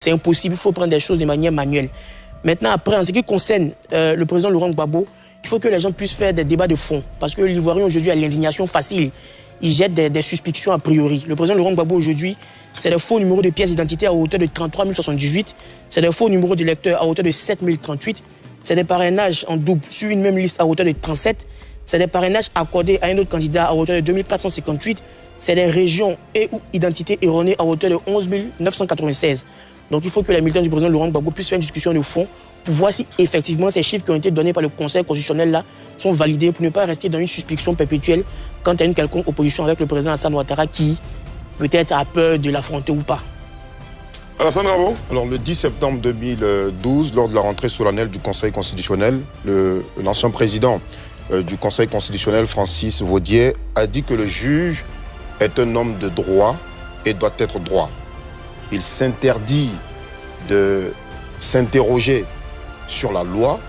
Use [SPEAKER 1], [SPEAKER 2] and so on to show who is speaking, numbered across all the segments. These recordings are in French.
[SPEAKER 1] C'est impossible, il faut prendre des choses de manière manuelle. Maintenant, après, en ce qui concerne le président Laurent Gbagbo, il faut que les gens puissent faire des débats de fond. Parce que l'Ivoirien aujourd'hui a l'indignation facile. Il jette des suspicions a priori. Le président Laurent Gbagbo aujourd'hui, c'est des faux numéros de pièces d'identité à hauteur de 33 078. C'est des faux numéros de lecteurs à hauteur de 7 038. C'est des parrainages en double sur une même liste à hauteur de 37. C'est des parrainages accordés à un autre candidat à hauteur de 2458. C'est des régions et ou identités erronées à hauteur de 11 996. Donc il faut que les militants du président Laurent Gbagbo puissent faire une discussion de fond pour voir si effectivement ces chiffres qui ont été donnés par le Conseil constitutionnel là sont validés pour ne pas rester dans une suspicion perpétuelle quant à une quelconque opposition avec le président Alassane Ouattara qui peut-être a peur de l'affronter ou pas.
[SPEAKER 2] Alassane Bravo.
[SPEAKER 3] Alors le 10 septembre 2012, lors de la rentrée solennelle du Conseil constitutionnel, l'ancien président du Conseil constitutionnel, Francis Vaudier, a dit que le juge est un homme de droit et doit être droit. Il s'interdit de s'interroger sur la loi,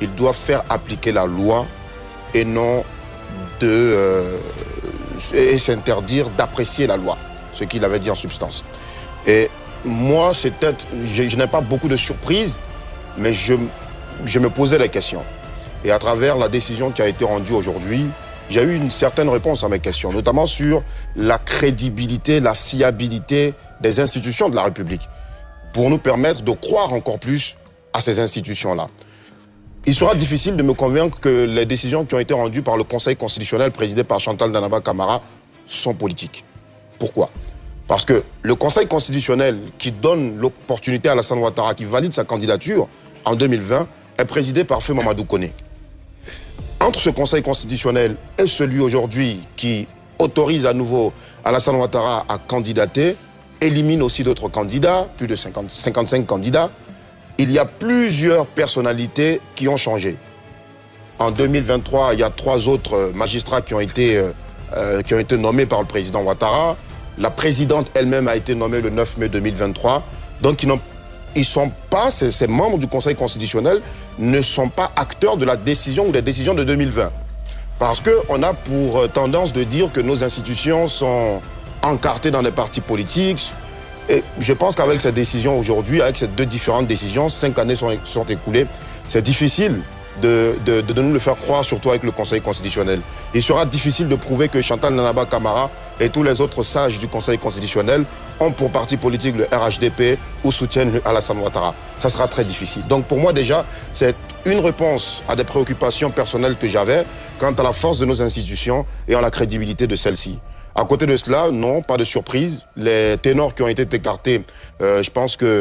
[SPEAKER 3] il doit faire appliquer la loi et non et s'interdire d'apprécier la loi, ce qu'il avait dit en substance. Et moi, je n'ai pas beaucoup de surprises, mais je me posais des questions. Et à travers la décision qui a été rendue aujourd'hui, j'ai eu une certaine réponse à mes questions, notamment sur la crédibilité, la fiabilité des institutions de la République, pour nous permettre de croire encore plus à ces institutions-là. Il sera difficile de me convaincre que les décisions qui ont été rendues par le Conseil constitutionnel présidé par Chantal Danaba Camara sont politiques. Pourquoi? Parce que le Conseil constitutionnel qui donne l'opportunité à Alassane Ouattara, qui valide sa candidature en 2020, est présidé par Feu Mamadou Koné. Entre ce Conseil constitutionnel et celui aujourd'hui qui autorise à nouveau Alassane Ouattara à candidater, élimine aussi d'autres candidats, plus de 55 candidats, il y a plusieurs personnalités qui ont changé. En 2023, il y a 3 autres magistrats qui ont été nommés par le président Ouattara. La présidente elle-même a été nommée le 9 mai 2023. Donc ils sont pas, ces membres du Conseil constitutionnel ne sont pas acteurs de la décision ou des décisions de 2020. Parce qu'on a pour tendance de dire que nos institutions sont encartées dans des partis politiques. Et je pense qu'avec cette décision aujourd'hui, avec ces 2 différentes décisions, 5 années sont écoulées, c'est difficile de nous le faire croire, surtout avec le Conseil constitutionnel. Il sera difficile de prouver que Chantal Danaba Camara et tous les autres sages du Conseil constitutionnel ont pour parti politique le RHDP ou soutiennent Alassane Ouattara. Ça sera très difficile. Donc pour moi déjà, c'est une réponse à des préoccupations personnelles que j'avais quant à la force de nos institutions et à la crédibilité de celles-ci. À côté de cela, non, pas de surprise. Les ténors qui ont été écartés, je pense que